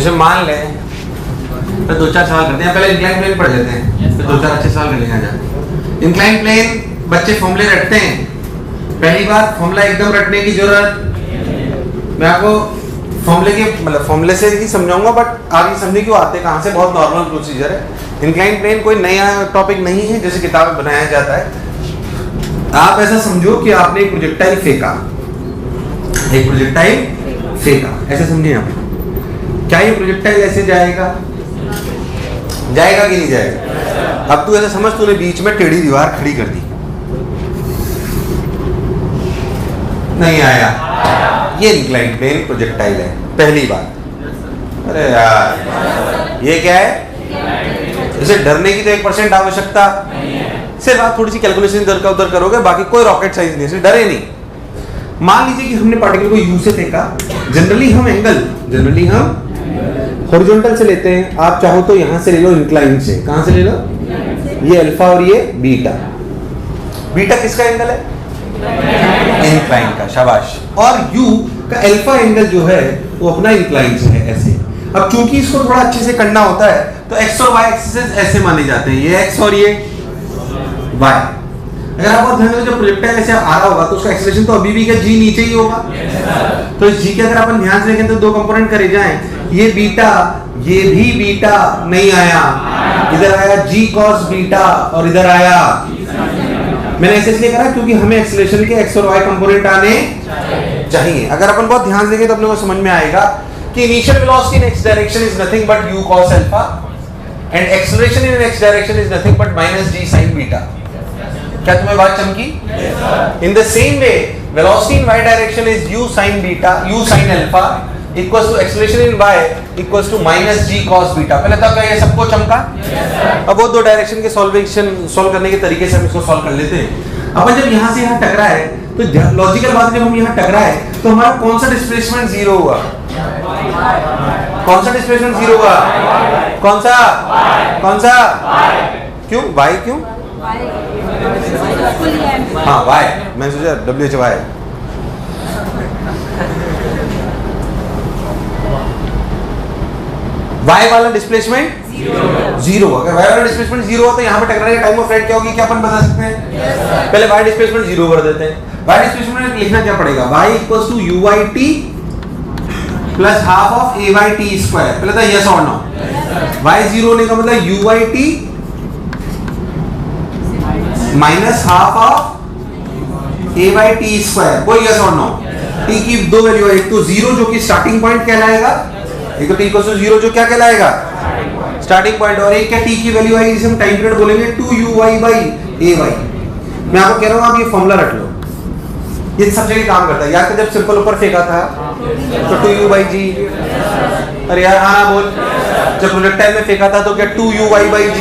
जैसे मान लें तो 2-4 सवाल करते हैं, पहले इंक्लाइन प्लेन पढ़ लेते हैं, फिर 2-4 अच्छे सवाल कर लेंगे आज। इंक्लाइन प्लेन बच्चे फॉर्मूले रटते हैं। पहली बात, फॉर्मूला एकदम रटने की जरूरत, मैं आपको फॉर्मूले के मतलब फॉर्मूले से ही समझाऊंगा, बट आप ये समझे कि वो आते कहाँ से, बहुत नॉर्मल प्रोसीजर है। इंक्लाइन प्लेन कोई नया टॉपिक नहीं है जैसे किताब में बनाया जाता है। आप ऐसा समझो कि आपने एक प्रोजेक्टाइल फेंका, ऐसे समझिए आप। क्या ये प्रोजेक्टाइल ऐसे जाएगा कि नहीं जाएगा? अब तू ऐसा समझ, तूने बीच में टेढ़ी दीवार खड़ी कर दी, नहीं आया, ये इंक्लाइन प्लेन प्रोजेक्टाइल है। पहली बात। अरे यार ये क्या है? इसे डरने की तो 1% आवश्यकता, सिर्फ आप थोड़ी सी कैलकुलेशन इधर का उधर करोगे, बाकी कोई रॉकेट साइंस नहीं, सिर्फ डरे नहीं। मान लीजिए कि हमने पार्टिकल को यू से फेंका। जनरली हम हॉरिजॉन्टल से लेते हैं, आप चाहो तो यहां से ले लो, इंक्लाइन से। कहां से ले लो? ये अल्फा और ये बीटा। बीटा किसका एंगल है? इंक्लाइन का, शाबाश। और u का अल्फा एंगल जो है वो अपना इंक्लाइन से है, ऐसे। अब चूंकि इसको थोड़ा अच्छे से करना होता है तो x और y एक्सिस ऐसे माने जाते हैं, ये x और ये y। अगर आप और ध्यान दें, जब प्रोजेक्टाइल ऐसे आ रहा होगा तो उसका एक्सेलरेशन तो अभी भी क्या g नीचे ही होगा। तो इस g के अगर अपन ध्यान से देखें तो दो कंपोनेंट करे जाएं, ये बीटा, ये भी बीटा, नहीं आया, इधर आया g cos बीटा और इधर आया। मैंने ऐसे इसलिए करा क्योंकि हमें एक्सेलरेशन के x और y कंपोनेंट आने चाहिए। अगर अपन बहुत ध्यान से देखें तो अपने को समझ में आएगा कि initial velocity in x direction is nothing but u cos alpha and acceleration in x direction is nothing but -g sin beta. क्या तुम्हें बात चमकी? In the same way velocity in y direction is u sin beta, u sin alpha equals to acceleration in y equals to -g cos beta. पहले तक ये सबको चमका। अब वो दो डायरेक्शन के सॉल्व करने के तरीके से हम इसको सॉल्व कर लेते हैं। अपन जब यहाँ से यहाँ टकरा है तो लॉजिकल बात, जब हम यहाँ टकरा है तो हमारा कौन सा डिस्प्लेसमेंट जीरो हुआ? कौन सा डिस्प्लेसमेंट जीरो हुआ? कौन सा? क्यों? y क्यों? हाँ y, मैं सोचा WHY। y वाला डिस्प्लेसमेंट जीरो। अगर y वाला डिस्प्लेसमेंट जीरो हो तो यहाँ पे टकराने का टाइम ऑफ फ्लाइट क्या होगी, क्या अपन बता सकते हैं? पहले y डिस्प्लेसमेंट जीरो कर देते हैं। y डिस्प्लेसमेंट लिखना क्या पड़ेगा? y equals to uyt plus half of ayt square. पहले था यस और नो। y जीरो होने का मतलब uyt minus half of ayt square. कोई यस और नो? t की दो वैल्यू है, एक तो जीरो जो कि स्टार्टिंग पॉइंट कहलाएगा, एक तो t इक्वल्स टू जीरो जो क्या कहलाएगा? Starting point. और एक क्या t की वैल्यू आएगी जिसे हम टाइम पीरियड बोलेंगे 2uy by ay। मैं आपको कह रहा हूं आप ये फॉर्मूला रट लो, ये सब जगह काम करता है। याद कर जब सिंपल ऊपर फेंका था तो 2u by g। अरे यार हाँ बोल। जब प्रोजेक्टाइल में फेंका था तो क्या 2uy by g?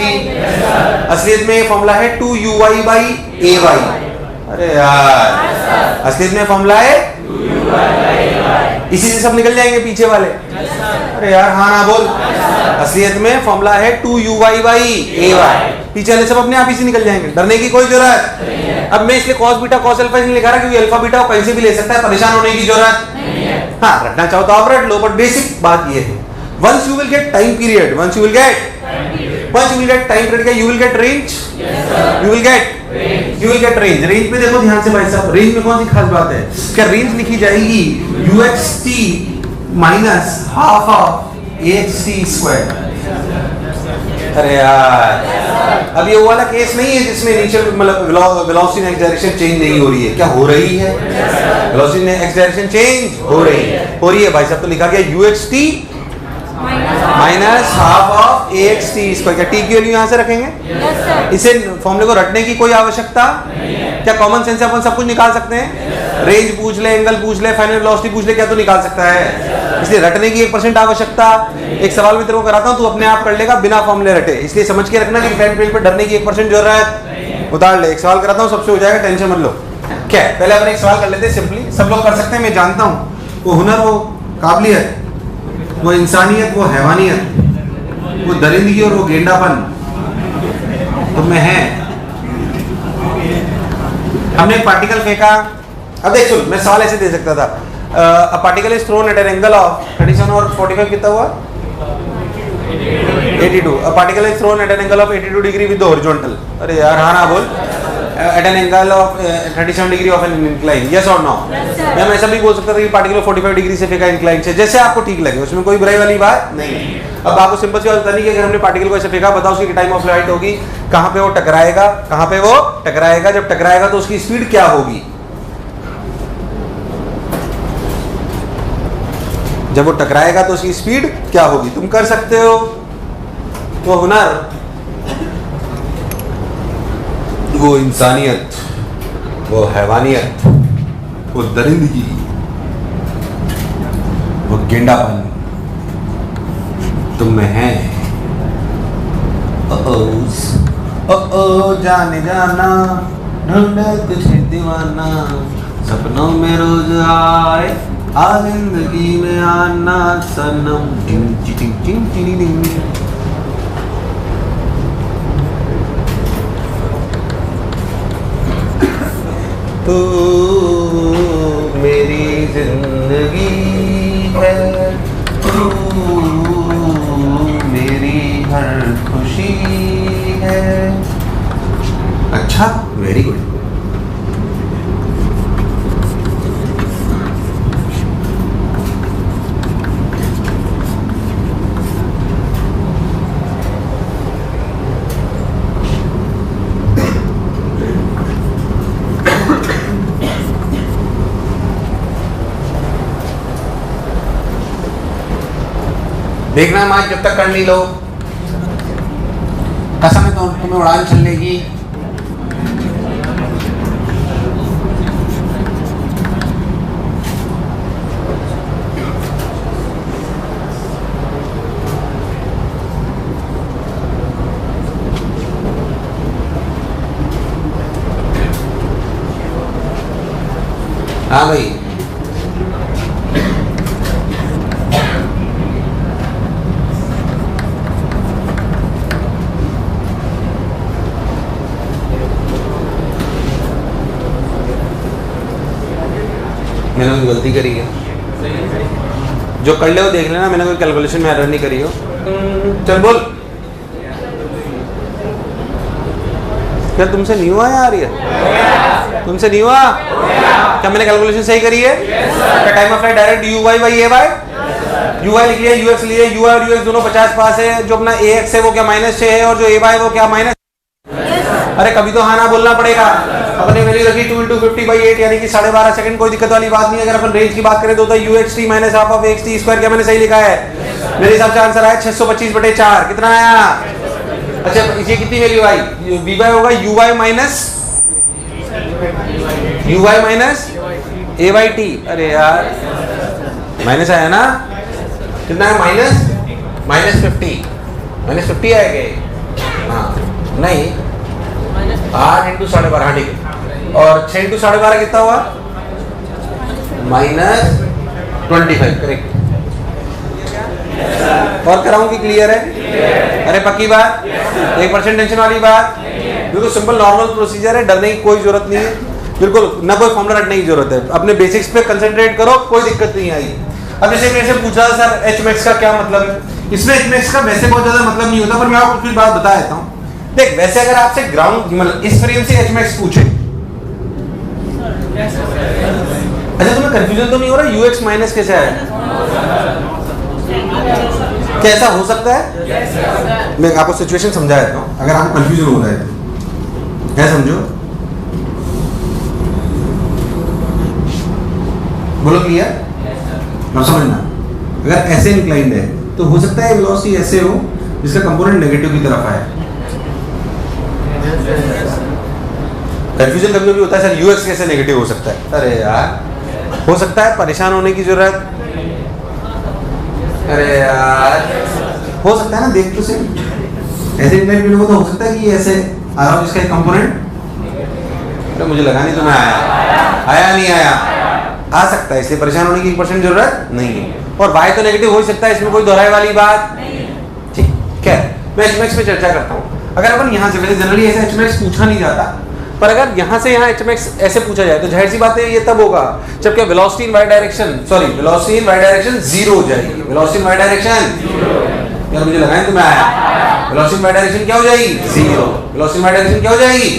असलियत में ये फॉर्मूला है 2uy by ay। अरे यार असलियत में फॉर्मूला है 2uy by ay। इसी से सब निकल जाएंगे पीछे वाले। अरे यार हाँ ना बोल। असलियत में फॉर्मूला है 2uy by ay। पीछे वाले सब अपने आप ही से निकल जाएंगे, डरने की कोई जरूरत नहीं है। अब मैं इसलिए cos बीटा cos अल्फा इसलिए लिखा रहा क्योंकि अल्फा बीटा कहीं से भी ले सकता है, परेशान होने की जरूरत नहीं है। हाँ रटना चाहो तो आप रट लो, बट बेसिक बात ये है, once you will get time period, once you will get time period, you will get range, you will get range। Range पे देखो ध्यान से भाई साहब, रेंज में कौन सी खास बात है? क्या रेंज लिखी जाएगी uxt minus half of axt square. अरे यार अब ये वाला केस नहीं है जिसमें इनिशियल मतलब velocity in x direction change नहीं हो रही है। क्या हो रही है? Velocity in x direction change हो रही है भाई साहब। तो लिखा गया uxt minus half of axt square. क्या t की वैल्यू यहाँ से रखेंगे? इसे फॉर्मूले को रटने की कोई आवश्यकता क्या? कॉमन सेंस से अपन सब कुछ निकाल सकते हैं। रेंज पूछ ले, एंगल पूछ ले, फाइनल वेलोसिटी पूछ ले, क्या तो निकाल सकता है। इसलिए रटने की 1% आवश्यकता। एक सवाल में तेरे को कराता हूँ, तू अपने आप कर लेगा बिना फॉर्मूले रटे। इसलिए समझ के रखना कि फ्रंट पेज पर डरने की 1% जरूरत उतार ले। एक सवाल कराता हूँ, सबसे हो जाएगा, टेंशन मत लो। क्या है? पहले अपन एक सवाल कर लेते हैं सिंपली, सब लोग कर सकते हैं, मैं जानता हूँ। वो हुनर, वो काबिलियत, वो इंसानियत, वो हैवानियत, वो दरिंदगी और वो गेंडापन तुम में है। हमने एक पार्टिकल फेंका। अब देख सुन, मैं सवाल ऐसे दे सकता था, a particle is thrown at an angle of 37 और 45 कितना हुआ 82. A particle is thrown at an angle of 82 degree with the horizontal. अरे यार हाँ ना बोल. At an angle of 37 degree of an incline. Yes or no? मैं ऐसा भी बोल सकता था कि पार्टिकल 45 डिग्री से फेंका इंक्लाइन से, जैसे आपको ठीक लगे, उसमें कोई बुराई वाली बात नहीं. अब आपको सिंपल सी बात बतानी है कि अगर हमने पार्टिकल को ऐसे फेंका, बताओ उसकी टाइम ऑफ फ्लाइट होगी, कहाँ पे वो टकराएगा, कहाँ पे वो टकराएगा, जब टकराएगा तो उसकी स्पीड क्या होगी, जब वो टकराएगा तो उसकी स्पीड क्या होगी. तुम कर सकते हो वो हुनर, वो इंसानियत, वो हैवानियत, वो दरिंदगी, वो गेंडापन तुम में है. ओ जाने जाना ढूंढे कुछ दीवाना, सपनों में रोज आए आ जिंदगी में आना सनम. टिंग टिंग टिंग टिंग टिंग. तू मेरी जिंदगी है, तू मेरी हर खुशी है. अच्छा, वेरी गुड. देखना माँ जब तक कर नहीं लो, कसम है तो तुम्हें उड़ान चलनेगी. हाँ भाई, मैंने कोई गलती करी है? जो कर ले वो देख लेना, मैंने कोई कैलकुलेशन में एरर नहीं करी हो. चल बोल, क्या तुमसे नहीं हुआ यार? ये तुमसे नहीं हुआ क्या? मैंने कैलकुलेशन सही करी है? क्या time of flight direct u y by a y, u y लिखिए, यू एक्स लिए, यू वाई और यू एक्स दोनों 50 पास है. जो अपना ए एक्स है वो क्या -6 है, और जो ए वाई वो क्या माइनस. अरे कभी तो हाँ ना बोलना पड़ेगा. अपने वैल्यू रखी 2 × 50/8 यानी कि 12.5 सेकंड. कोई दिक्कत वाली बात नहीं. अगर अपन रेंज की बात करें तो you x T minus half of x T square. क्या मैंने सही लिखा है? मेरे हिसाब से आंसर आया 625/4. कितना आया? अच्छा ये कितनी वैल्यू आई? वी वाई होगा u y minus a y t. अरे यार माइनस आया ना, कितना है? -50 आएगा. हाँ नहीं 8 × 12.5 ठीक है. और 6 × 12.5 कितना हुआ? -25. करेक्ट. और कराऊं कि क्लियर है? अरे पक्की बात, 1% टेंशन वाली बात. बिल्कुल सिंपल नॉर्मल प्रोसीजर है, डरने की कोई जरूरत नहीं है. बिल्कुल ना कोई फॉर्मूला रटने की जरूरत है. अपने बेसिक्स पे कंसंट्रेट करो, कोई दिक्कत नहीं आई. अब जैसे मेरे से पूछा सर एच मैक्स का क्या मतलब है? इसमें एच मैक्स का वैसे बहुत ज्यादा मतलब नहीं होता, पर मैं आपको कुछ बात बता देता हूँ. देख वैसे अगर आपसे ग्राउंड मतलब इस फ्रेम से एच मैक्स पूछे, अच्छा तुम्हें कंफ्यूजन तो नहीं हो रहा यू एक्स माइनस कैसे आया? क्या ऐसा हो सकता है? मैं आपको सिचुएशन समझा देता हूँ, अगर आपको कंफ्यूजन हो रहा है तो क्या समझो. बोलो क्लियर? अब समझना, अगर ऐसे इंक्लाइंड है तो हो सकता है वेलोसिटी ऐसे हो जिसका कंपोनेंट नेगेटिव की तरफ आए. कंफ्यूजन कभी भी होता है सर यूएक्स कैसे नेगेटिव हो सकता है. अरे यार हो सकता है, परेशान होने की जरूरत. अरे यार हो सकता है ना, देख तो सही. ऐसे इंक्लाइंड लोगों तो हो सकता है कि ऐसे आ रहा हो जिसका कंपोनेंट. तो मुझे लगा नहीं तुम्हें आया नहीं आया. आ सकता है, इसलिए परेशान होने की 1% जरूरत नहीं है. और y तो नेगेटिव हो ही सकता है, इसमें कोई दोहराई वाली बात ठीक है. मैं एच मैक्स पे चर्चा करता हूँ. अगर अपन यहाँ से, वैसे जनरली ऐसे एच मैक्स पूछा नहीं जाता, पर अगर यहाँ से यहाँ एच मैक्स ऐसे पूछा जाए तो जाहिर सी बात है ये तब होगा जब क्या वेलोसिटी इन y डायरेक्शन 0 हो जाएगी. वेलोसिटी इन y डायरेक्शन यार मुझे लगा है तुम्हें आया। वेलोसिटी बाय डायरेक्शन क्या हो जाएगी? जीरो। वेलोसिटी बाय डायरेक्शन क्या हो जाएगी?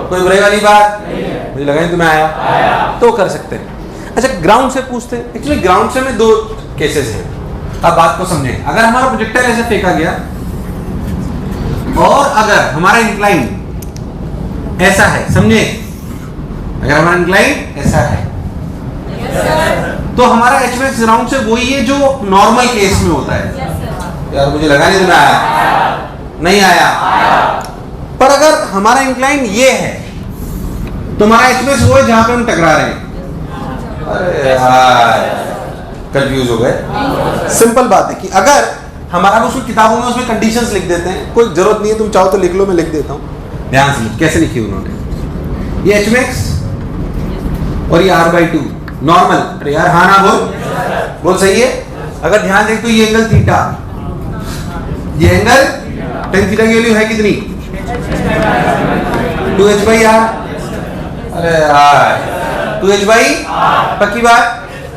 कोई बुराई वाली बात? मुझे लगा है तुम्हें आया। तो कर सकते हैं। अच्छा ग्राउंड से पूछते हैं। एक्चुअली ग्राउंड से में दो केसेस हैं। अब बात को समझें। अगर हमारा प्रोजेक्टाइल ऐसे फेंका गया और अगर हमारा इंक्लाइन ऐसा है, समझे, अगर हमारा इंक्लाइन ऐसा है तो हमारा एचमेक्स ग्राउंड से वही है जो नॉर्मल केस में होता है। यार मुझे लगा नहीं तुम्हें आया। नहीं आया। पर अगर हमारा इंक्लाइन ये है तो हमारा एचमेक्स वो है जहां पे हम टकरा रहे हैं। अरे यार कंफ्यूज हो गए। सिंपल बात है कि अगर हमारा उसमें किताबों में उसमें कंडीशंस लिख देते हैं, कोई जरूरत नहीं है, तुम चाहो तो लिख लो, मैं लिख देता हूं। ध्यान से कैसे लिखी उन्होंने, ये एचमेक्स और ये r/2 नॉर्मल। अरे यार हाँ ना बोल सही है। अगर ध्यान देख तो ये एंगल थीटा, ये एंगल tan थीटा की वैल्यू है कितनी? 2h/r। अरे यार 2h/r पक्की बात।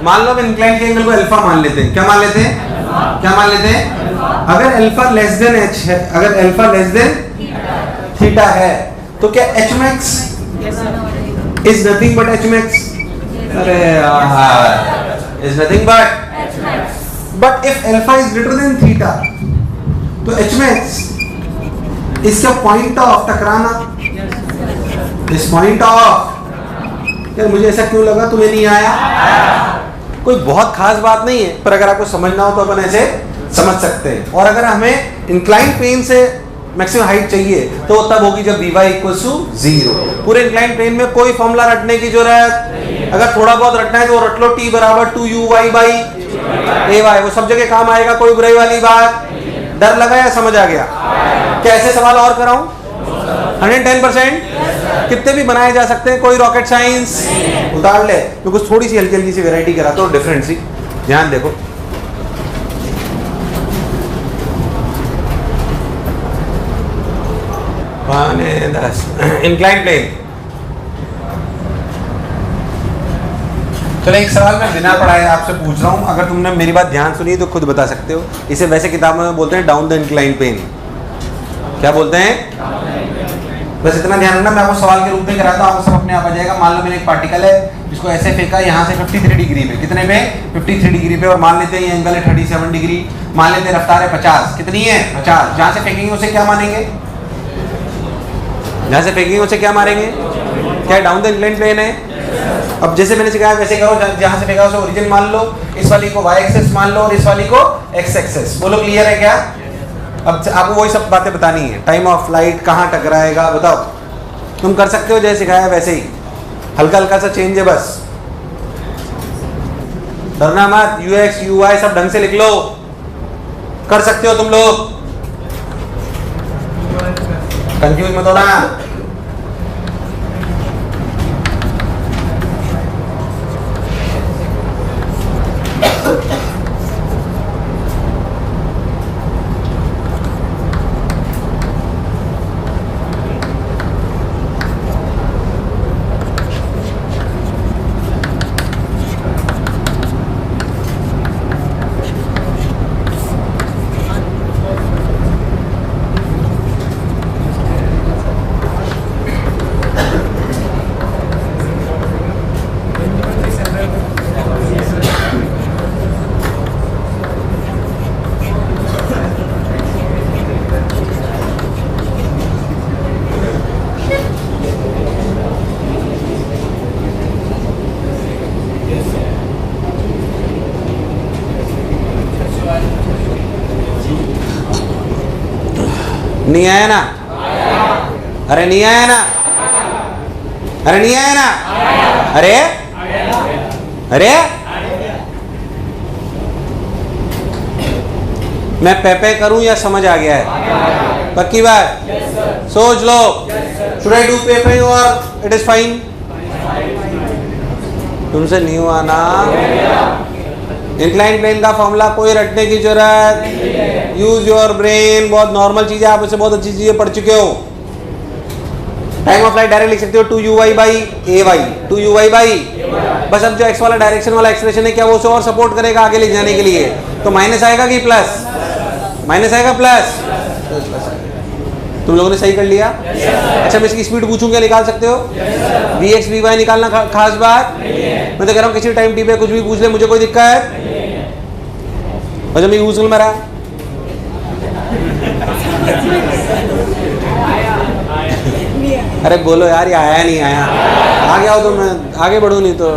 मान लो इंक्लाइन के एंगल को अल्फा मान लेते हैं। क्या मान लेते हैं? अगर अल्फा लेस देन h है, अगर अल्फा लेस देन थीटा है तो क्या hmax is nothing but hmax? अरे यार is nothing but if alpha is greater then theta तो hmax इसका पॉइंट ऑफ टकराना, इस पॉइंट ऑफ। यार मुझे ऐसा क्यों लगा तुम्हें नहीं आया? कोई बहुत खास बात नहीं है, पर अगर आपको समझना हो तो अपन ऐसे समझ सकते हैं। और अगर हमें इंक्लाइन प्लेन से मैक्सिमम हाइट चाहिए तो तब होगी जब Vy = 0। पूरे इंक्लाइन प्लेन में कोई फॉर्मूला रटने की जरूरत, अगर थोड़ा बहुत रटना है तो रट लो, T = 2Uy/Ay। वो सब जगह काम आएगा, कोई बुराई वाली बात। डर लगा या समझ आ गया? क्या ऐसे सवाल और कराऊं? 110% कितने भी बनाए जा सकते हैं, कोई रॉकेट साइंस उतार ले। तो कुछ थोड़ी सी हल्की हल्की सी वैरायटी कराता हूँ, डिफरेंट सी। ध्यान देखो, इंक्लाइन प्लेन। चलो एक सवाल मैं बिना पढ़ाए आपसे पूछ रहा हूँ, अगर तुमने मेरी बात ध्यान सुनी तो खुद बता सकते हो। इसे वैसे किताबों में बोलते हैं डाउन द इंक्लाइन प्लेन। क्या बोलते हैं? बस इतना ध्यान रखना, मैं आपको सवाल के रूप में कराता हूँ, आपको सब अपने आप आ जाएगा। मान लो मैंने एक पार्टिकल है जिसको ऐसे फेंका यहाँ से 53 डिग्री पे। कितने पे? 53 डिग्री पे। और मान लेते हैं ये एंगल है 37 डिग्री। मान लेते हैं रफ्तार है 50। कितनी है? 50। जहाँ से फेंकेंगे उसे क्या मानेंगे? जहाँ से फेंकेंगे उसे क्या मारेंगे? क्या डाउन द इंक्लाइन प्लेन है? अब जैसे मैंने सिखाया वैसे करो, जहाँ से फेंका उसे ओरिजिन मान लो, इस वाली को y एक्सिस मान लो और इस वाली को x एक्सिस। बोलो क्लियर है क्या? अब आपको वही सब बातें बतानी है। टाइम ऑफ फ्लाइट, कहाँ टकराएगा, बताओ। तुम कर सकते हो जैसे सिखाया वैसे ही, हल्का हल्का सा चेंज है बस। डरना मत, ux uy सब ढंग से लिख लो, कर सकते हो तुम लोग। कंफ्यूज मत होना। नहीं आया ना? अरे नहीं आया ना? अरे नहीं आया ना? अरे अरे मैं पे करूं या समझ आ गया है? पक्की बात? सोच लो, शुड आई डू पे और इट इज फाइन? तुमसे नहीं हुआ ना? इंक्लाइन प्लेन का फॉर्मूला कोई रटने की जरूरत, यूज योर ब्रेन। बहुत नॉर्मल चीजें, आप उससे बहुत अच्छी चीजें पढ़ चुके हो। टाइम ऑफ फ्लाइट डायरेक्ट लिख सकते हो 2Uy/Ay, 2Uy/। बस अब जो x वाला डायरेक्शन वाला एक्सप्रेशन है क्या वो उसे और सपोर्ट करेगा आगे ले जाने के लिए? तो माइनस आएगा कि प्लस? माइनस आएगा प्लस, प्लस आएगा। तुम लोगों ने सही कर लिया? अच्छा, मैं इसकी स्पीड पूछूं, क्या निकाल सकते हो? वी एक्स वी वाई निकालना खास बात? मैं तो कह रहा हूँ किसी टाइम टी पे कुछ भी पूछ ले, मुझे कोई दिक्कत। और जब मैं यूज में रहा अरे बोलो यार, ये आया नहीं आया? आ गया हो तो मैं आगे बढ़ूँ, नहीं तो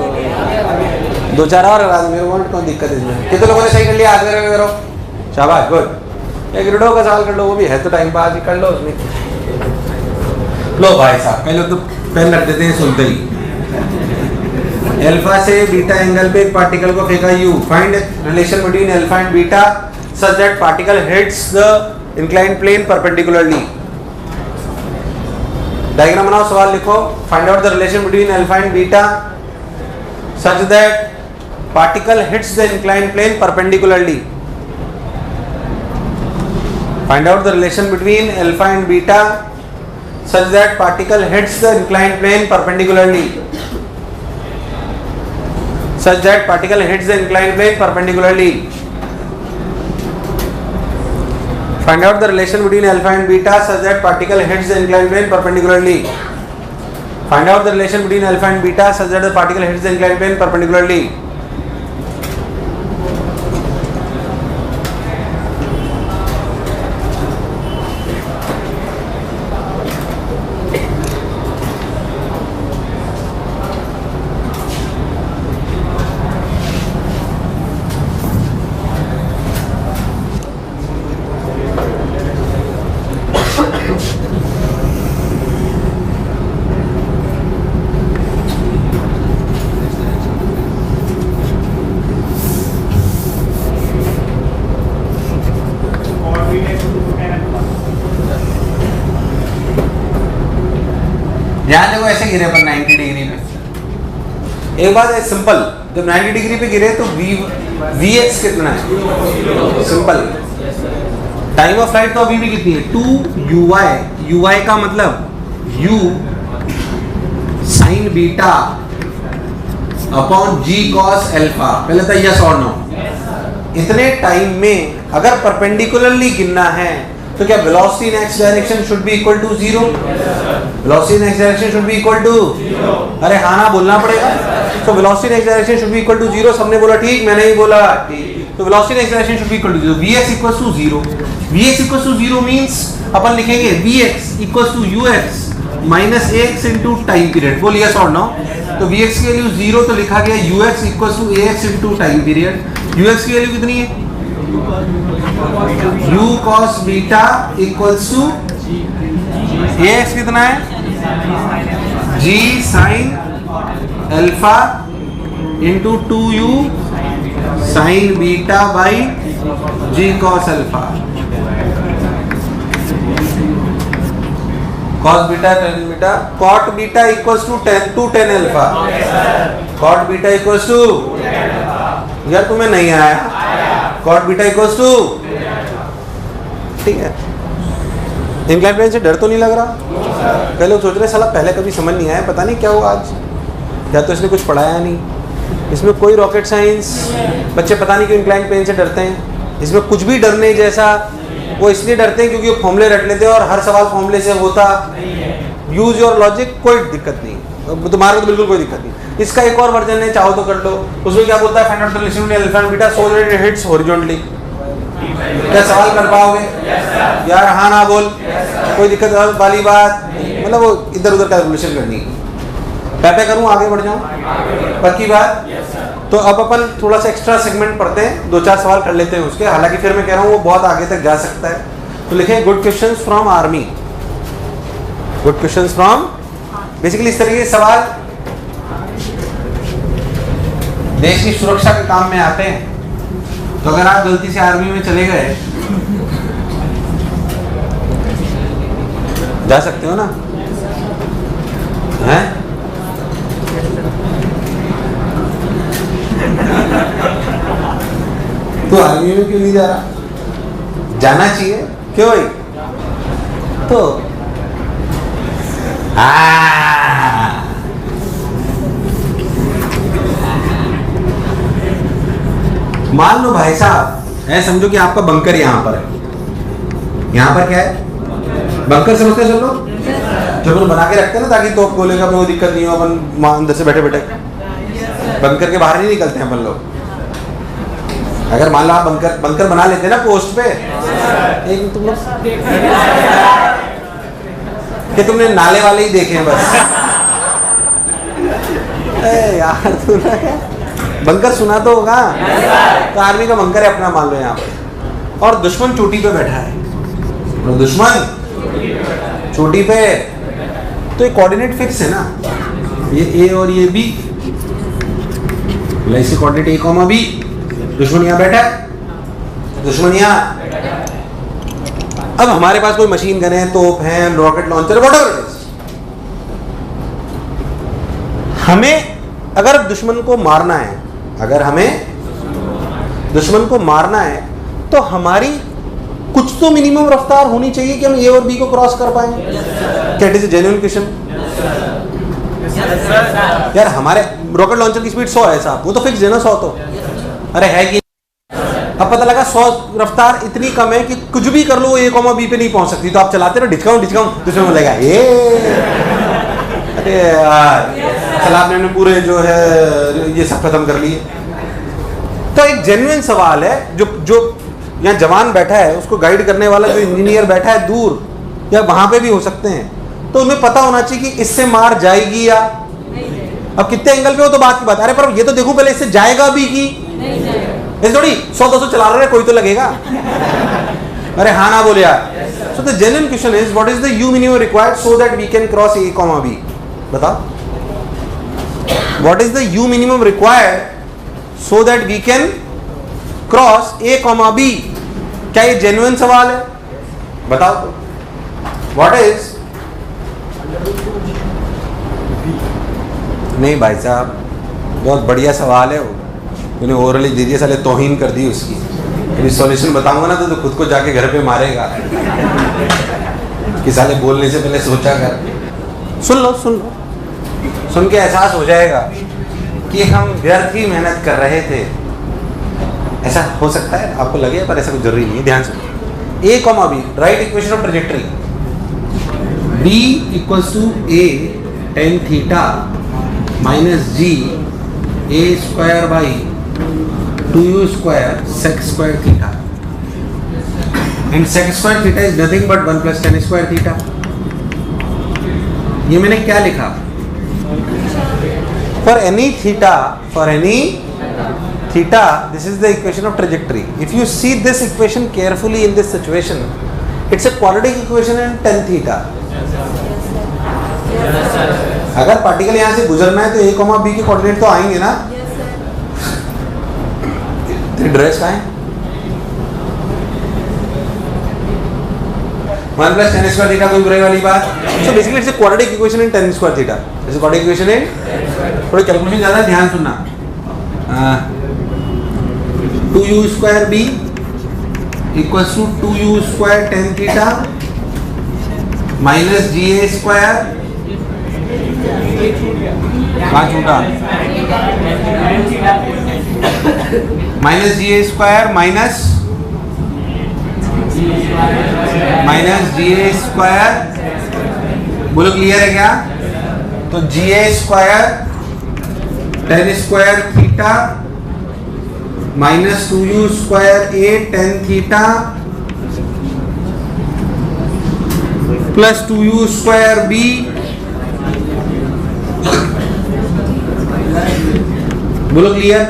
2-4 और करा दूँ, मेरे को कौन दिक्कत है इसमें। कितने लोगों ने सही कर लिया? आगे करो, शाबाश, गुड। एक रिडो का सवाल कर लो, वो भी है तो टाइम पास ही कर लो उसमें। लो भाई साहब, पहले तो पेन रख देते हैं सुनते ही। अल्फा से बीटा एंगल पे एक पार्टिकल को फेंका u, find relation between alpha and beta such that particle hits the inclined plane perpendicularly. Diagram बनाओ, सवाल लिखो। Find out the relation between alpha and beta such that particle hits the inclined plane perpendicularly. Find out the relation between alpha and beta such that particle hits the inclined plane perpendicularly. Such that particle hits the inclined plane perpendicularly. Find out the relation between alpha and beta such that particle hits the inclined plane perpendicularly. Find out the relation between alpha and beta such that the particle hits the inclined plane perpendicularly. ध्यान देखो, ऐसे गिरे पर 90 degree पे। एक बात है simple, जब 90 डिग्री पे गिरे तो वी एक्स कितना है? सिंपल। टाइम ऑफ फ्लाइट तो अभी भी कितनी है? 2 ui। ui का मतलब u sign beta upon g cos alpha. पहले तो यस और नो। इतने टाइम में अगर परपेंडिकुलरली गिरना है तो क्या velocity in x direction should be equal to 0? Velocity in x direction should be equal to, अरे हाँ ना बोलना पड़ेगा। तो velocity in x direction should be equal to 0। सबने बोला ठीक, मैंने ही बोला ठीक। तो velocity in x direction should be equal to 0। vx equal to 0। vx equal to 0 means अपन लिखेंगे vx equal to ux minus ax into time period. बोल यस और नो। तो vx की वैल्यू 0 तो लिखा गया ux equal to ax into time period. ux की वैल्यू कितनी है? u cos beta equals to ax कितना है? g sin alpha into 2u sin beta by g cos alpha. cos beta tan beta, cot beta equals to 10 alpha. cot beta equals to, यार तुम्हें नहीं आया? cot beta equals to, ठीक है। Incline plane से डर तो नहीं लग रहा? कई लोग सोच रहे साला पहले कभी समझ नहीं आया, पता नहीं क्या हुआ आज, या तो इसने कुछ पढ़ाया नहीं। इसमें कोई रॉकेट साइंस, बच्चे पता नहीं क्यों इंक्लाइन प्लेन से डरते हैं। इसमें कुछ भी डरने जैसा, वो इसलिए डरते हैं क्योंकि वो फॉर्मूले रट लेते हैं और हर सवाल फॉर्मूले से होता। यूज योर लॉजिक, कोई दिक्कत नहीं, तुम्हारे तो बिल्कुल कोई दिक्कत नहीं। इसका एक और वर्जन है, चाहो तो कर लो। उसमें क्या बोलता है? Find out the relation between alpha and beta so that it hits horizontally. क्या सवाल कर पाओगे? यार हाँ ना बोल, कोई दिक्कत वाली बात, मतलब वो इधर उधर कैलकुलेशन करनी है। क्या करूँ, आगे बढ़ जाऊँ? पक्की बात। तो अब अपन थोड़ा सा एक्स्ट्रा सेगमेंट पढ़ते हैं, 2-4 सवाल कर लेते हैं उसके। हालांकि फिर मैं कह रहा हूँ वो बहुत आगे तक जा सकता है। तो लिखें good questions from army. Good questions from, basically इस तरह के सवाल देश की सुरक्षा के काम में आते हैं। तो अगर आप गलती से आर्मी में चले गए, जा सकते हो ना? हैं? तो आर्मी में क्यों नहीं जा रहा? जाना चाहिए, क्यों भाई? तो मान लो भाई साहब, ऐ समझो कि आपका बंकर यहाँ पर है, यहाँ पर क्या है? बंकर समझते सब लोग? जो अपन बना के रखते हैं ना ताकि तोप गोले का कोई दिक्कत नहीं हो, अपन अंदर से बैठे बैठे बंकर के बाहर नहीं निकलते हैं अपन लोग। अगर मान लो आप बंकर बना लेते हैं ना पोस्ट पे, एक तुम लोग कि तुमने नाले वाले ही देखे हैं बस। यार सुना है बंकर, सुना तो होगा। तो आर्मी का बंकर है अपना, मान लो यहाँ पे, और दुश्मन चोटी पे बैठा है, और दुश्मन चोटी पे, तो ये कोऑर्डिनेट फिक्स है ना, ये ए और ये बी, ऐसे कोऑर्डिनेट ए कॉमा बी, दुश्मन यहाँ बैठा है, दुश्मन यहाँ। अब हमारे पास कोई मशीन गन है, तोप है, rocket launcher, whatever it is, हमें अगर दुश्मन को मारना है, अगर हमें दुश्मन को मारना है तो हमारी कुछ तो मिनिमम रफ्तार होनी चाहिए कि हम ए और बी को क्रॉस कर पाएंगे। क्या इट इज जेन्युइन क्वेश्चन? यार हमारे रॉकेट लॉन्चर की स्पीड 100 है साहब, वो तो फिक्स है ना 100 तो, अरे है कि अब पता लगा 100 रफ्तार इतनी कम है कि कुछ भी कर लो वो ए कॉमा बी पे नहीं पहुंच सकती, तो आप चलाते रहो डिस्काउंट डिस्काउंट, दुश्मन बोलेगा ये, अरे यार चल आपने पूरे जो है ये सब खत्म कर लिए। तो एक जेन्युइन सवाल है, जो यहाँ जवान बैठा है उसको गाइड करने वाला जो इंजीनियर बैठा है दूर, या वहां पे भी हो सकते हैं, तो उन्हें पता होना चाहिए कि इससे मार जाएगी या, अब कितने एंगल पे हो तो बात की बात, अरे पर ये तो देखो पहले इससे जाएगा भी कि ऐसे थोड़ी 100-200 चला रहे कोई तो लगेगा। अरे हाँ ना बोले यार। So the genuine question is what is the u minimum required so that we can cross A comma B, बताओ what is the u minimum required so that we can cross A comma B. क्या ये genuine सवाल है? बताओ तो what is, नहीं भाई साहब बहुत बढ़िया सवाल है वो, तूने ओरली दे दिया, साले तौहीन कर दी उसकी। यदि सॉल्यूशन बताऊंगा ना तो खुद को जाके घर पे मारेगा कि साले बोलने से पहले सोचा कर। सुन लो सुन के एहसास हो जाएगा कि हम व्यर्थ ही मेहनत कर रहे थे। ऐसा हो सकता है आपको लगे, पर ऐसा कुछ जरूरी नहीं है। ध्यान से, A comma B, right equation of trajectory, B equals to A tan theta minus g A square by 2u square sec square theta, and sec square theta is nothing but 1 plus tan square theta। ये मैंने क्या लिखा? For any theta, this is the equation of trajectory. If you see this equation carefully in this situation, it's a quadratic equation in tan theta। अगर particle यहाँ से गुजरना है तो a कॉमा b के कोऑर्डिनेट तो आएंगे ना। ड्रेस का है 1 plus tan square theta, कोई बुराई वाली बात। So basically it's a quadratic equation in tan square theta। It's a quadratic equation in, थोड़ी कैलकुलेशन ज़्यादा है, ध्यान सुनना। 2u square b equals to 2u square tan theta minus ga square, कहाँ छूटा, माइनस जी ए स्क्वायर माइनस जी ए square, बोलो clear है क्या? तो g A square tan square theta minus 2u square A tan theta plus 2u square B, बोलो clear.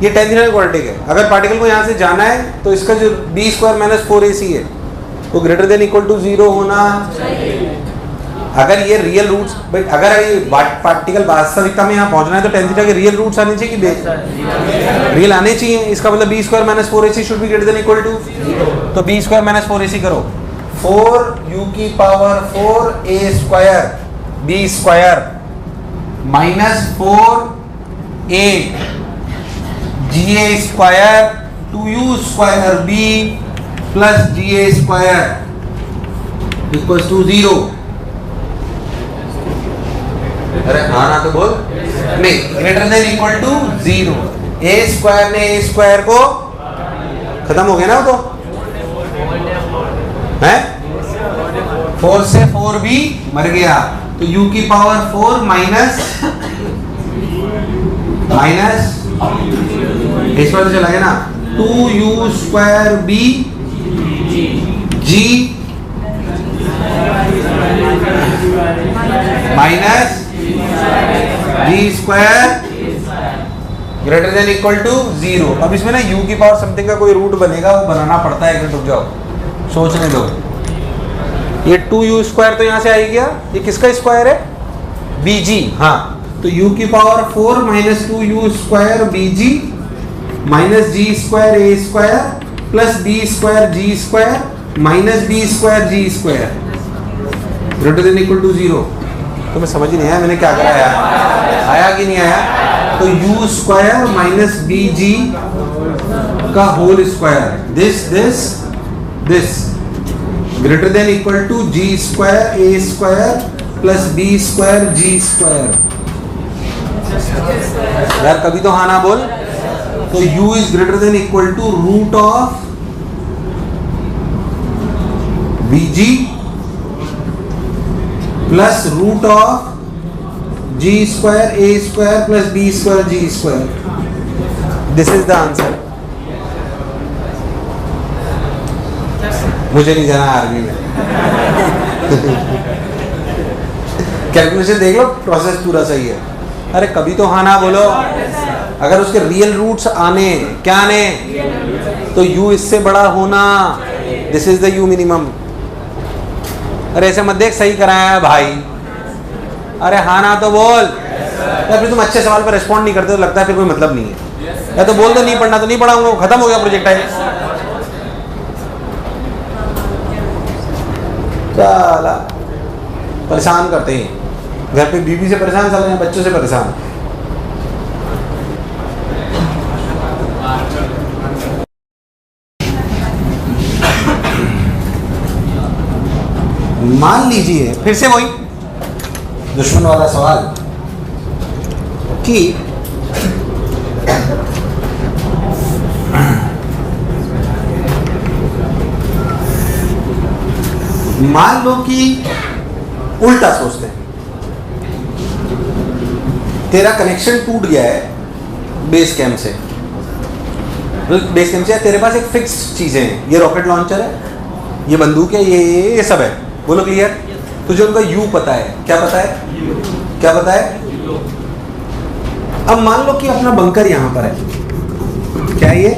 ये tan theta quadratic है। अगर पार्टिकल को यहाँ से जाना है तो इसका जो बी स्क्वायर माइनस 4ac है वो ग्रेटर देन इक्वल टू 0 होना। अगर ये रियल रूट्स, अगर ये पार्टिकल वास्तविकता में यहाँ पहुँचना है तो टेन थीटा के रियल रूट्स आने चाहिए कि रियल आने चाहिए। इसका मतलब b square minus 4ac should be greater than equal to, तो बी स्क्वायर माइनस 4ac करो, 4u की power 4a square b square minus 4a g A square 2u square b plus g A square equals to 0। अरे हाँ ना तो बोल, नहीं, greater than equal to 0। A square ने ए स्क्वायर को खत्म हो गया ना, तो है 4 से 4 भी मर गया, तो u की पावर 4 माइनस इस पर तो चला गया ना 2u square b g minus g square greater than equal to 0। अब इसमें ना u की पावर समथिंग का कोई रूट बनेगा, वो बनाना पड़ता है। एक रुक जाओ, सोचने दो। ये 2u स्क्वायर तो यहाँ से आ ही गया, ये किसका स्क्वायर है? bg। हाँ, तो u की power 4 minus 2u square bg minus g square a square plus b square g square minus b square g square greater than equal to 0। तो मैं समझ ही नहीं आया मैंने क्या कराया, आया कि नहीं आया? तो u स्क्वायर माइनस bg का whole square this greater than equal to g square a square plus b square g square. यार कभी तो हाँ ना बोल। तो u is greater than equal to root of bg plus root of g square a square plus b square g square. This is the answer. मुझे नहीं जाना आर्मी में। कैलकुलेशन देख लो, प्रोसेस पूरा सही है। अरे कभी तो हाँ ना बोलो। अगर उसके रियल रूट्स आने, क्या आने, तो u इससे बड़ा होना, this is the u minimum. अरे ऐसे मत देख, सही कराया है भाई। अरे हाँ ना तो बोल। या फिर तुम अच्छे सवाल पर रिस्पॉन्ड नहीं करते तो लगता है फिर कोई मतलब नहीं है। या तो बोल दो नहीं पढ़ना तो नहीं पढ़ाऊंगा, खत्म हो गया प्रोजेक्ट है। चला परेशान करते हैं, घर पे बीवी से परेशान चल रहे हैं, बच्चों से परेशान। मान लीजिए फिर से वही दुश्मन वाला सवाल कि मान लो कि उल्टा सोचते हैं, तेरा कनेक्शन टूट गया है बेस कैंप से। बेस कैंप से तेरे पास एक फिक्स चीजें हैं, ये रॉकेट लॉन्चर है, ये बंदूक है, ये सब है। बोलो क्लियर? तुझे उनका यू पता है, क्या पता है? क्या पता है? अब मान लो कि अपना बंकर यहां पर है, क्या ये,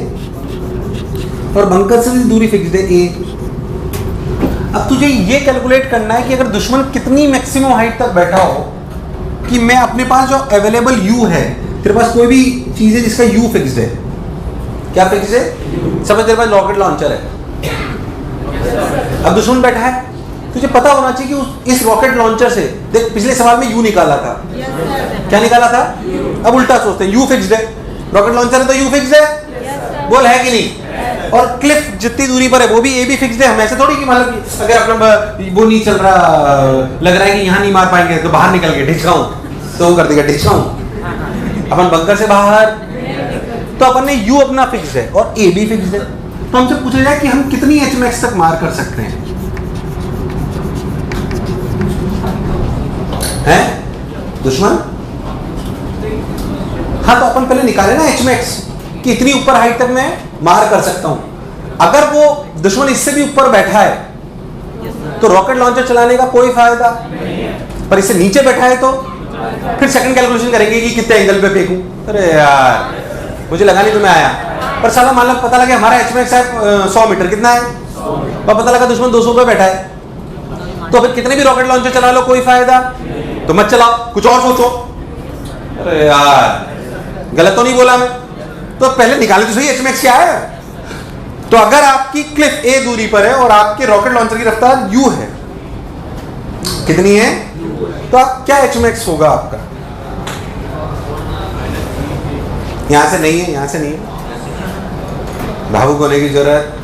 और बंकर से दूरी फिक्स है ए। अब तुझे ये कैलकुलेट करना है कि अगर दुश्मन कितनी मैक्सिमम हाइट तक बैठा हो कि मैं अपने पास जो अवेलेबल यू है, तेरे पास कोई भी चीज है जिसका यू फिक्स्ड है, क्या फिक्स्ड है? समझ, तेरे पास रॉकेट लॉन्चर है, अब दुश्मन बैठा है, तुझे पता होना चाहिए कि इस रॉकेट लॉन्चर से, देख पिछले सवाल में यू निकाला था, क्या निकाला था? अब उल्टा सोचते हैं, यू फिक्स्ड है, रॉकेट लॉन्चर है तो यू फिक्स्ड है, बोल है कि नहीं? और क्लिफ जितनी दूरी पर है वो भी ए भी फिक्स्ड है। हम ऐसे थोड़ी कि मतलब अगर अपना वो नहीं चल रहा, लग रहा है कि यहाँ नहीं मार पाएंगे तो बाहर निकल के ढिचकाऊं, तो वो कर देगा ढिचकाऊं। अपन बंकर से बाहर, तो अपन ने यू अपना फिक्स्ड है और ए भी फिक्स्ड है। तो हमसे पूछा जाए कि हम कितनी एच मैक्स तक मार कर सकते हैं, हैं दुश्मन? हाँ, तो अपन पहले निकाले ना एच मैक्स कि इतनी ऊपर हाइट तक मैं मार कर सकता हूं। अगर वो दुश्मन इससे भी ऊपर बैठा है तो रॉकेट लॉन्चर चलाने का कोई फायदा, पर इससे नीचे बैठा है तो फिर सेकंड कैलकुलेशन करेंगे कि कितने एंगल पे फेंकूं। अरे यार मुझे लगा नहीं तुम्हें आया, पर साला मान लो पता लगा हमारा एच मैक्स है 100 मीटर, कितना है? और पता लगा दुश्मन 200 पे बैठा है, तो फिर कितने भी रॉकेट लॉन्चर चला लो कोई फायदा, तो मत चलाओ, कुछ और सोचो। अरे यार गलत तो नहीं बोला मैं? तो पहले निकाले तो सही एच मैक्स क्या है। तो अगर आपकी क्लिफ ए दूरी पर है और आपके रॉकेट लॉन्चर की रफ्तार यू है, कितनी है, तो आप क्या एच मैक्स होगा आपका? यहां से नहीं है, यहां से नहीं है, भावुक होने की जरूरत।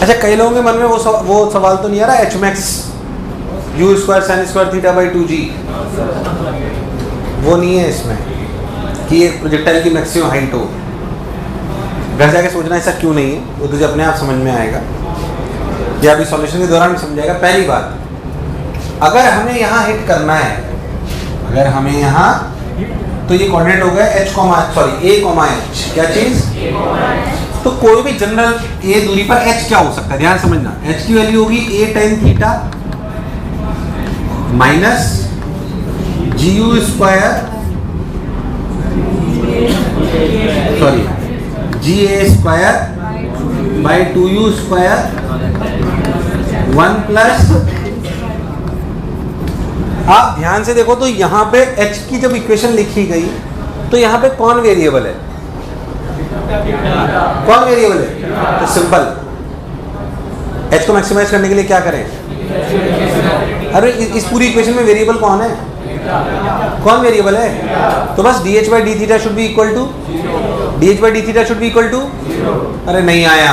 अच्छा, कई लोगों के मन में वो सवाल तो नहीं आ रहा, H max you square sine square theta by 2g, वो नहीं है इसमें कि एक प्रोजेक्टाइल की मैक्सिमम हाइट हो। घर जाके सोचना ऐसा क्यों नहीं है, वो तुझे अपने आप समझ में आएगा या अभी सॉल्यूशन के दौरान भी समझाएगा। पहली बात, अगर हमें यहाँ हिट करना है, अगर हमें यहाँ, तो ये कोऑर्डिनेट हो गया a, h, क्या चीज, तो कोई भी जनरल a दूरी पर h क्या हो सकता है, ध्यान समझना। h की वैल्यू होगी a tan theta minus GU square, GA square by 2U square 1 plus. आप ध्यान से देखो तो यहाँ पे h की जब इक्वेशन लिखी गई तो यहाँ पे कौन वेरिएबल है, कौन वेरिएबल है, तो सिंपल h को मैक्सिमाइज करने के लिए क्या करें, अरे इस पूरी इक्वेशन में वेरिएबल कौन है, कौन वेरिएबल है, तो बस dh by d theta should be equal to, dh by d theta should be equal to, अरे नहीं आया,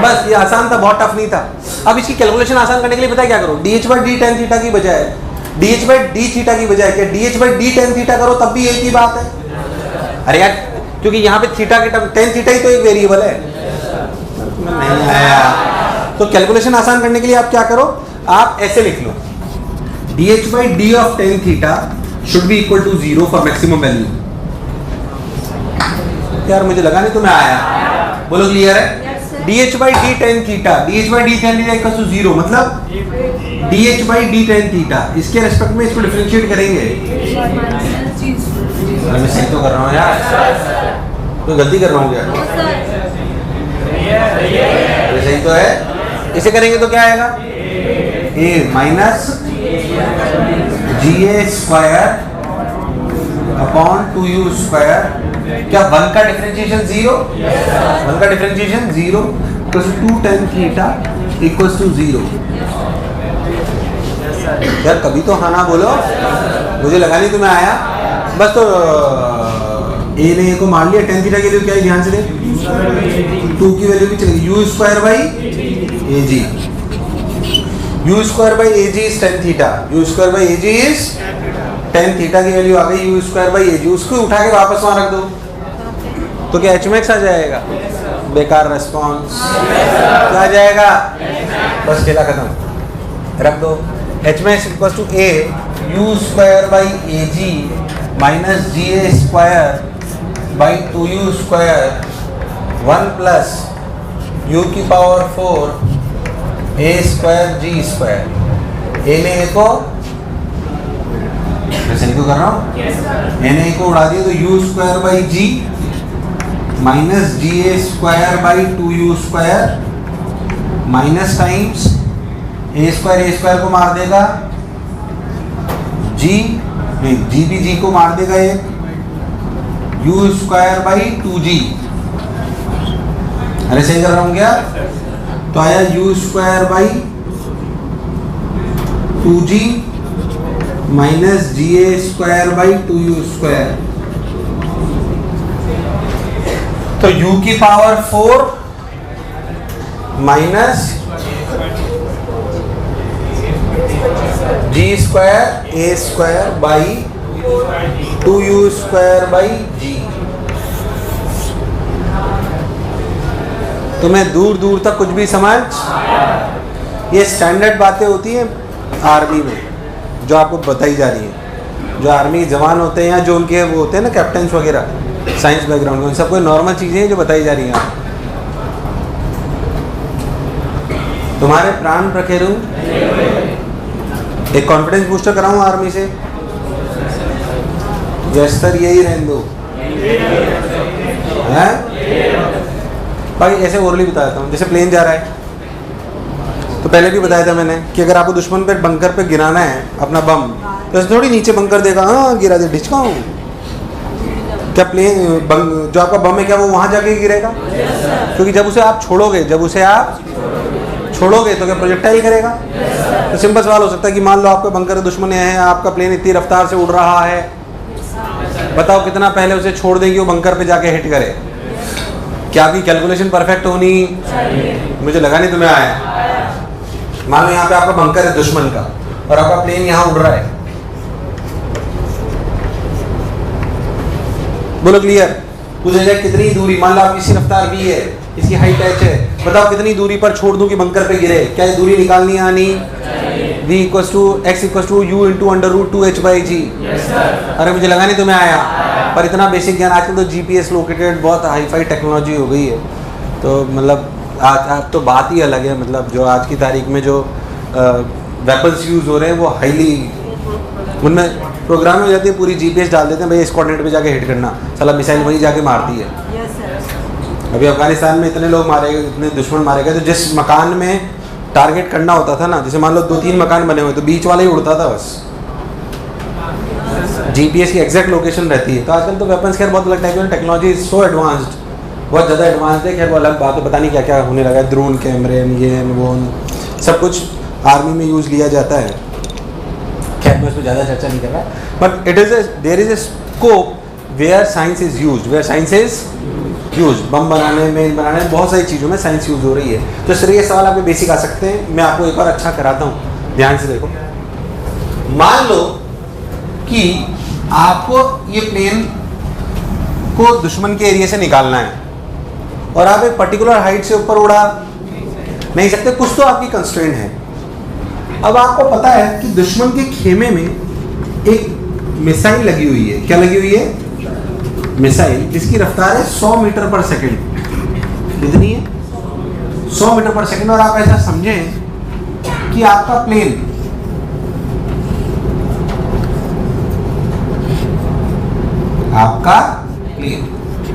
बस ये आसान था, बहुत टफ नहीं था। अब इसकी कैलकुलेशन आसान करने के लिए पता है क्या करो, dh by d tan theta की बजाय, dh बाई डी थीटा की बजाय क्या dh by d tan theta करो, तब भी एक ही बात है। अरे यार, क्योंकि यहाँ पे थीटा के टर्म tan थीटा ही तो एक वेरिएबल है, नहीं आया। तो कैलकुलेशन आसान करने के लिए आप क्या करो, आप ऐसे लिख लो, dh by d of tan theta should be equal to 0 for maximum value. यार मुझे लगा नहीं तुम्हें आया, बोलो क्लियर है। dh by d tan theta, dh by d tan theta equal to 0, मतलब dh by d tan theta, इसके रेस्पेक्ट में इसको डिफरेंशिएट करेंगे। अरे मैं सही तो कर रहा हूँ यार, कोई गलती कर रहा हूँ क्या, ये सही तो है। इसे करेंगे तो क्या आएगा, a minus GA square upon 2U square, क्या 1 का डिफरेंशिएशन 0, 1 का differentiation 0 equals to 2 tan theta equals to 0। यार कभी तो हाँ ना बोलो, मुझे लगा नहीं तुम्हें आया। बस तो a ने a को मार लिया, tan थीटा के लिए क्या है, ध्यान से देख, 2 की वैल्यू भी चलेगी, u square by AG, u square by AG is tan theta, u square by AG is tan theta की वैल्यू आ गई u स्क्वायर बाई AG, उसको उठा के वापस वहां रख दो तो क्या h मैक्स आ जाएगा, बेकार रेस्पॉन्स, क्या आ जाएगा, बस खेला खत्म, रख दो। h max equals to a u square by AG minus GA square by 2U square 1 plus u की power 4 a square g square, a ने a को, मैं सही तो कर रहा हूँ, a ने a को उड़ा दिया तो u square by g minus GA square by 2U square minus times a square को मार देगा, g नहीं g भी g को मार देगा, एक u स्क्वायर बाई 2g, अरे सही कर रहा हूँ क्या, तो आया u square by 2g minus GA square by 2U square, तो u की power 4 minus g square a square by 2U square by g। तुम्हें दूर दूर तक कुछ भी समझ, ये स्टैंडर्ड बातें होती हैं आर्मी में जो आपको बताई जा रही है, जो आर्मी के जवान होते हैं या जो उनके वो होते हैं ना कैप्टन्स वगैरह साइंस बैकग्राउंड में, उन सबको नॉर्मल चीज़ें हैं जो बताई जा रही हैं। तुम्हारे प्राण प्रखेरु, एक कॉन्फिडेंस बूस्टर कराऊं आर्मी से, जस्तर यही रहने दो हैं भाई। ऐसे ओरली बताता हूँ, जैसे प्लेन जा रहा है तो पहले भी बताया था मैंने कि अगर आपको दुश्मन पे बंकर पे गिराना है अपना बम, तो ऐसे थोड़ी नीचे बंकर देगा, हाँ गिरा दे ढिचकाऊँ, क्या प्लेन जो आपका बम है क्या वो वहाँ जाके गिरेगा, क्योंकि जब उसे आप छोड़ोगे तो क्या प्रोजेक्टाइल करेगा। तो सिंपल सवाल हो सकता है कि मान लो आपका बंकर दुश्मन है, आपका प्लेन इतनी रफ्तार से उड़ रहा है, बताओ कितना पहले उसे छोड़ देंगे वो बंकर पे जाके हिट करे, क्या आपकी कैलकुलेशन परफेक्ट होनी चाहिए? मुझे लगा नहीं तुम्हें आया। मान लो यहाँ पे आपका बंकर है दुश्मन का और आपका प्लेन यहाँ उड़ रहा है, बोलो क्लियर। पूछा जाए कितनी दूरी, मान लो आपकी रफ्तार v है, इसकी हाइट h है, बताओ कितनी दूरी पर छोड़ दूं कि बंकर पे गिरे? क्या ये दूरी निकालनी आनी? v equals to x equals to u into under root 2h/g। अरे मुझे लगा नहीं तुम्हें आया, पर इतना बेसिक ज्ञान। आजकल तो GPS लोकेटेड बहुत हाईफाई टेक्नोलॉजी हो गई है, तो मतलब आज तो बात ही अलग है। मतलब जो आज की तारीख में जो वेपन्स यूज़ हो रहे हैं वो हाईली, उनमें प्रोग्राम हो जाती है, पूरी GPS डाल देते हैं, भाई इस कोऑर्डिनेट पे जाके हिट करना, साला मिसाइल वहीं जाके मारती है। अभी अफगानिस्तान में इतने लोग मारे गए, इतने दुश्मन मारे गए, तो जिस मकान में टारगेट करना होता था ना, जैसे मान लो 2-3 मकान बने हुए तो बीच वाला ही उड़ता था बस। GPS की एग्जैक्ट लोकेशन रहती है। तो आजकल तो वेपन्स खैर बहुत अलग टाइप की टेक्नोलॉजी सो एडवांस्ड, बहुत ज़्यादा एडवांस्ड है। खैर वो अलग बात है, पता नहीं क्या क्या होने लगा है, ड्रोन कैमरे ये वो सब कुछ आर्मी में यूज़ लिया जाता है। खैर मैं उस पर ज़्यादा चर्चा नहीं कर रहा, but it is there is a scope where science is used, where science is use. बम बनाने में बहुत सारी चीज़ों में साइंस यूज़ हो रही है। तो सर ये सवाल आपके बेसिक आ सकते हैं, मैं आपको एक और अच्छा कराता हूँ, ध्यान से देखो। मान लो कि आपको ये प्लेन को दुश्मन के एरिया से निकालना है और आप एक पर्टिकुलर हाइट से ऊपर उड़ा नहीं सकते, कुछ तो आपकी कंस्ट्रेंट है। अब आपको पता है कि दुश्मन के खेमे में एक मिसाइल लगी हुई है। क्या लगी हुई है? मिसाइल, जिसकी रफ्तार है 100 मीटर पर सेकंड। कितनी है? 100 मीटर पर सेकंड। और आप ऐसा समझें कि आपका प्लेन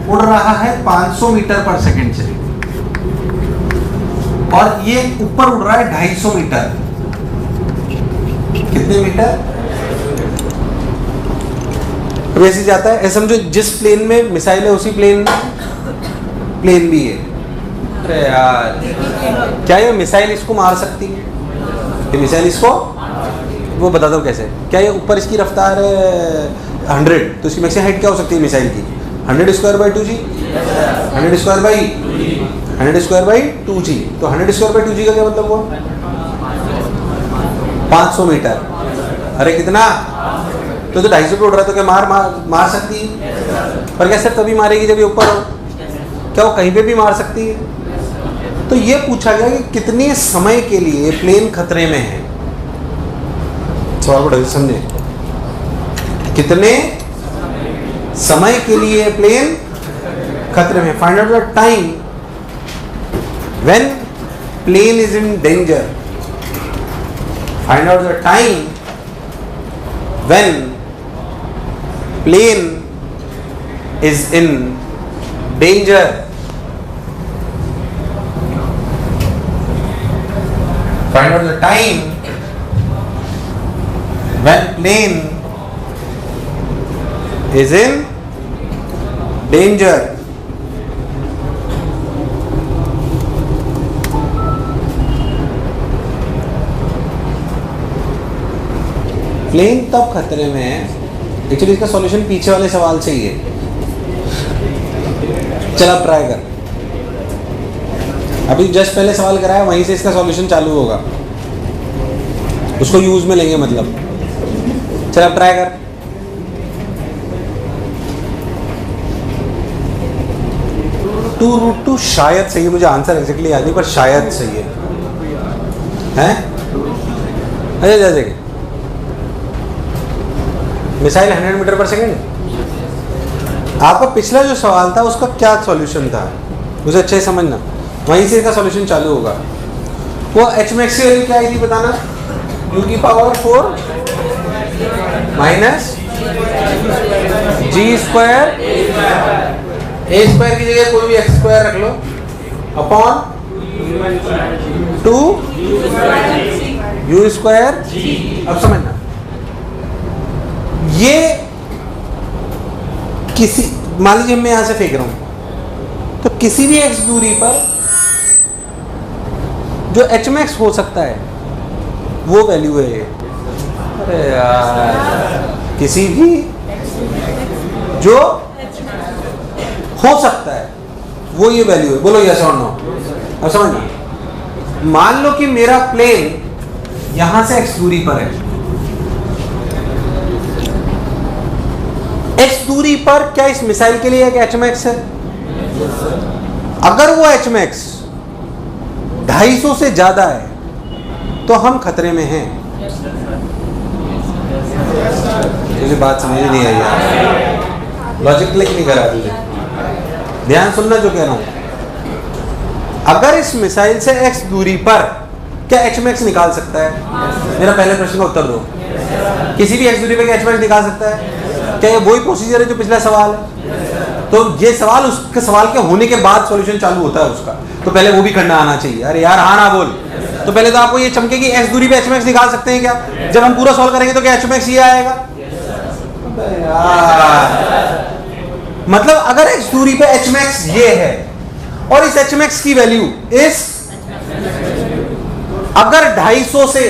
उड़ रहा है 500 मीटर पर सेकंड से, और ये ऊपर उड़ रहा है 250 मीटर। कितने मीटर? वैसे जाता है, ऐसा समझो जिस प्लेन में मिसाइल है उसी प्लेन भी है। अरे यार, क्या ये मिसाइल इसको मार सकती है? ये मिसाइल इसको, वो बताता हूँ कैसे। क्या ये ऊपर इसकी रफ्तार है 100, तो इसकी मैक्सिमम हाइट क्या हो सकती है मिसाइल की? 100 square by 2g, 100 square by 2g। तो 100 स्क्वायर बाई 2g का क्या मतलब हुआ? 500 मीटर। अरे कितना? तो 250 पे उड़ रहा है, तो क्या मार सकती है? पर क्या सिर्फ तभी मारेगी जब ये ऊपर हो? क्या वो कहीं पे भी मार सकती है? तो ये पूछा गया कि कितने समय के लिए प्लेन खतरे में है। सवाल को समझे, कितने समय के लिए प्लेन खतरे में। Find out the time when plane is in danger. Find out the time when plane is in danger. Find out the time when plane is in danger. Plane तब खतरे में है, एक्चुअली इसका सॉल्यूशन पीछे वाले सवाल से ही है। चल अब ट्राई कर, अभी जस्ट पहले सवाल कराया वहीं से इसका सॉल्यूशन चालू होगा, उसको यूज में लेंगे मतलब। चल अब ट्राई कर। √2 शायद सही है, मुझे आंसर एग्जैक्टली याद नहीं, पर शायद सही है। हैं? अच्छा जैसे मिसाइल 100 मीटर पर सेकंड। आपका पिछला जो सवाल था उसका क्या सॉल्यूशन था, उसे अच्छे से समझना, वहीं से इसका सॉल्यूशन चालू होगा। वो एच मैक्स की वैल्यू क्या आई थी बताना? u की power 4 minus g square, a square की जगह कोई भी x स्क्वायर रख लो, अपॉन 2 u स्क्वायर। अब समझना, ये किसी, मान लीजिए मैं यहां से फेंक रहा हूं, तो किसी भी x दूरी पर जो h मैक्स हो सकता है वो वैल्यू है ये। अरे यार, किसी भी जो हो सकता है वो ये वैल्यू है। बोलो यस और नो। अब समझना, मान लो कि मेरा प्लेन यहां से x दूरी पर है, x दूरी पर क्या इस मिसाइल के लिए एक hmax है? अगर वो hmax 250 से ज्यादा है तो हम खतरे में हैं। तुझे बात समझ नहीं आई यार, लॉजिक क्लिक नहीं करा तुझे। ध्यान सुनना जो कह रहा हूं। अगर इस मिसाइल से x दूरी पर क्या hmax निकाल सकता है? मेरा पहले प्रश्न का उत्तर दो। किसी भी x दूरी पर क्या hmax निकाल सकता है? क्या ये वही प्रोसीजर है जो पिछला सवाल है? तो ये सवाल उसके सवाल के होने के बाद सॉल्यूशन चालू होता है उसका, तो पहले वो भी करना आना चाहिए। अरे यार हाँ ना बोल। तो पहले तो आपको ये चमके कि x दूरी पे hmax निकाल सकते हैं क्या? जब हम पूरा सॉल्व करेंगे तो क्या hmax ये आएगा? मतलब अगर x दूरी पे hmax ये है और इस hmax की वैल्यू इस अगर 250 से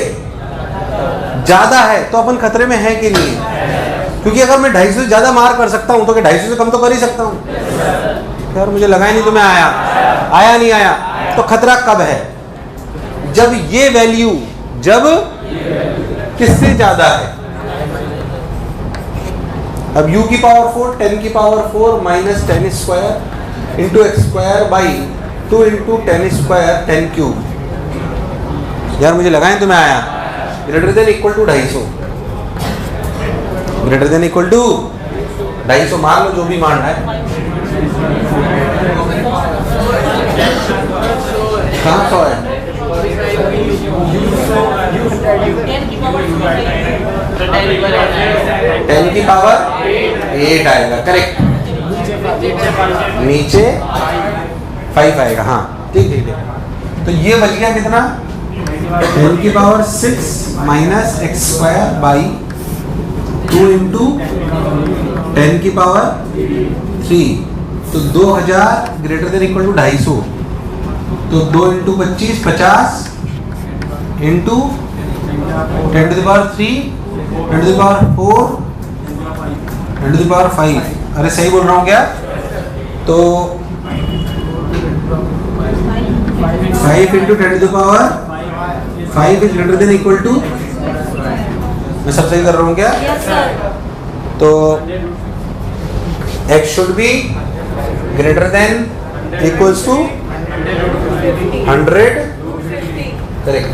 ज्यादा है तो अपन खतरे में है कि नहीं है? क्योंकि अगर मैं 250 से ज्यादा मार कर सकता हूं तो क्या 250 से कम तो कर ही सकता हूं। यार मुझे लगा ही नहीं तुम्हें आया नहीं आया। तो खतरा कब है? जब ये वैल्यू जब किससे ज्यादा है? अब u की पावर 4 10 की power 4 minus 10 square into x square by 2 into 10 square 10 cube. यार मुझे लगा है तुम्हें आया। Greater than equal to 250, greater than equal to 250 मान लो जो भी मान रहा है। कहाँ 100 है? 10 की पावर 8 आएगा, करेक्ट। नीचे 5 आएगा, हाँ ठीक ठीक ठीक। तो ये बच गया कितना? 10 की power 6 minus x square by 2 into 10 की पावर 3। तो 2000 ग्रेटर देन इक्वल टू 250। तो 2 into 25 50 into 10 to the power 3 10 to the power 4 10 to the power 5। अरे सही बोल रहा हूँ क्या? तो 5 into 10 to the power 5 is greater than equal to, मैं सब सही कर रहा हूँ क्या? yes, तो x should be greater than equals to 100, correct.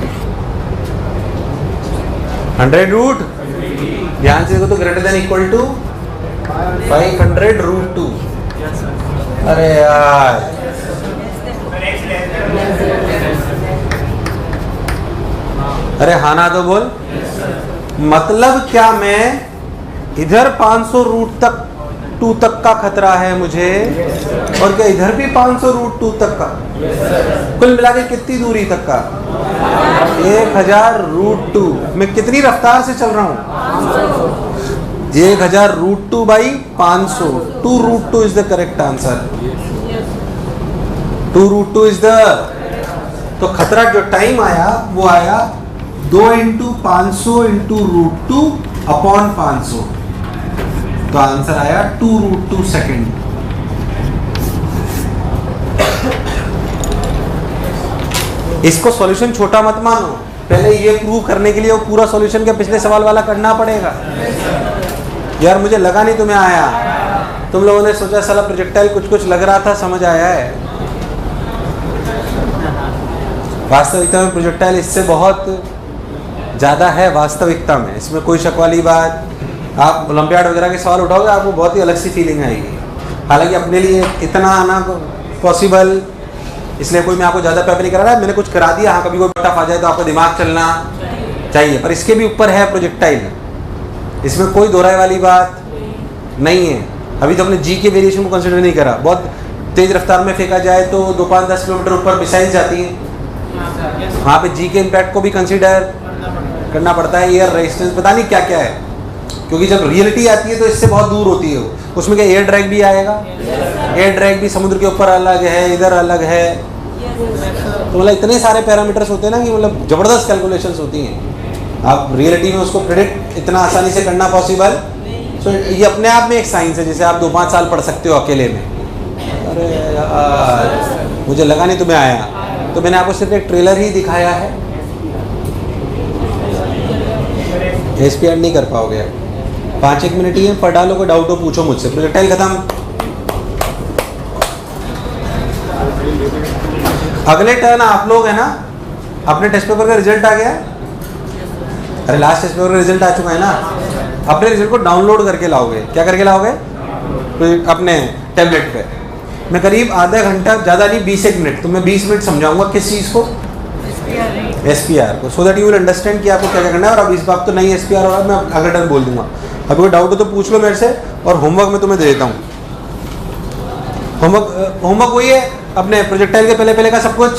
100 root, ध्यान से देखो तो greater than equal to 500 root 2। अरे यार अरे हाँ ना तो बोल। मतलब क्या मैं इधर 500 रूट तक 2 तक का खतरा है मुझे, और क्या इधर भी 500 रूट 2 तक का? कुल मिला के कितनी दूरी तक का? 1000 रूट 2। मैं कितनी रफ्तार से चल रहा हूँ? 1000 root 2 by 500। 2 root 2 is the correct answer. 2 root 2 is the. तो खतरा जो टाइम आया वो आया 2 इंटू 500 इंटू रूट 2 अपॉन 500। तो आंसर आया 2 रूट 2 सेकेंड। इसको सॉल्यूशन छोटा मत मानो, पहले ये प्रूव करने के लिए वो पूरा सॉल्यूशन के पिछले सवाल वाला करना पड़ेगा। यार मुझे लगा नहीं तुम्हें आया। तुम लोगों ने सोचा साला प्रोजेक्टाइल कुछ कुछ लग रहा था, समझ आया है। वास्तविकता में प्रोजेक्टाइल इससे बहुत ज़्यादा है वास्तविकता में, इसमें कोई शक वाली बात। आप ओलंपियाड वगैरह के सवाल उठाओगे आपको बहुत ही अलग सी फीलिंग आएगी। हालांकि अपने लिए इतना आना पॉसिबल, इसलिए कोई मैं आपको ज़्यादा पेपर नहीं करा रहा है, मैंने कुछ करा दिया। हाँ कभी कोई टफ आ जाए तो आपको दिमाग चलना चाहिए, पर इसके भी ऊपर है प्रोजेक्टाइल, इसमें कोई दोहराई वाली बात नहीं है। अभी तो हमने जी के वेरिएशन को कंसिडर नहीं करा। बहुत तेज़ रफ्तार में फेंका जाए तो 2-5-10 किलोमीटर ऊपर मिसाइल जाती हैं, वहाँ पे जी के इम्पैक्ट को भी कंसिडर करना पड़ता है। एयर रेजिस्टेंस पता नहीं क्या क्या है, क्योंकि जब रियलिटी आती है तो इससे बहुत दूर होती है वो। उसमें क्या एयर ड्रैग भी आएगा? एयर ड्रैग भी समुद्र के ऊपर अलग है, इधर अलग है। तो मतलब इतने सारे पैरामीटर्स होते हैं ना कि मतलब ज़बरदस्त कैलकुलेशंस होती हैं। आप रियलिटी में उसको प्रेडिक्ट इतना आसानी से करना पॉसिबल। सो ये अपने आप में एक साइंस है, जिसे आप 2-5 साल पढ़ सकते हो अकेले में। अरे यार मुझे लगा नहीं तुम्हें आया, तो मैंने आपको सिर्फ एक ट्रेलर ही दिखाया है। SPR नहीं कर पाओगे। 5-1 मिनट ही है, पढ़ डालो, कोई डाउट हो पूछो मुझसे। प्रोजेक्टाइल खत्म। अगले टर्न आप लोग है ना, अपने टेस्ट पेपर का रिजल्ट आ गया। अरे लास्ट टेस्ट पेपर का रिजल्ट आ चुका है ना। अपने रिजल्ट को डाउनलोड करके लाओगे। क्या करके लाओगे? अपने टैबलेट पे। मैं करीब आधा घंटा, ज़्यादा नहीं 20-1 मिनट, तो मैं 20 मिनट समझाऊंगा किस चीज़ को, SPR को, so that you will understand कि आपको क्या क्या करना है। और अब इस बात तो नहीं SPR हो रहा है, मैं अगले टर्न बोल दूंगा। अब कोई डाउट हो तो पूछ लो मेरे से, और होमवर्क मैं तुम्हें दे देता हूँ। होमवर्क वही है अपने प्रोजेक्टाइल के पहले पहले का सब कुछ।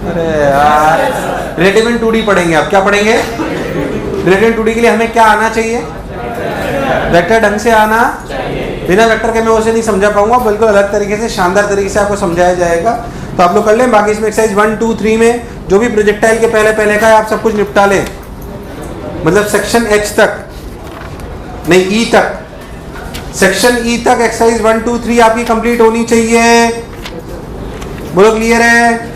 अरे यार रिलेटिव इन 2D पढ़ेंगे। आप क्या पढ़ेंगे? रिलेटिव इन 2D के लिए हमें क्या आना चाहिए? वेक्टर ढंग से आना। बिना वेक्टर के मैं उसे नहीं समझा पाऊंगा, बिल्कुल अलग तरीके से, शानदार तरीके से आपको समझाया जाएगा। तो आप लोग कर लें। बाकी इसमें एक्सरसाइज 1, 2, 3 में जो भी प्रोजेक्टाइल के पहले पहले का है आप सब कुछ निपटा लें। मतलब सेक्शन H तक नहीं, E तक, सेक्शन E तक एक्सरसाइज 1, 2, 3 आपकी कंप्लीट होनी चाहिए। बोलो क्लियर है?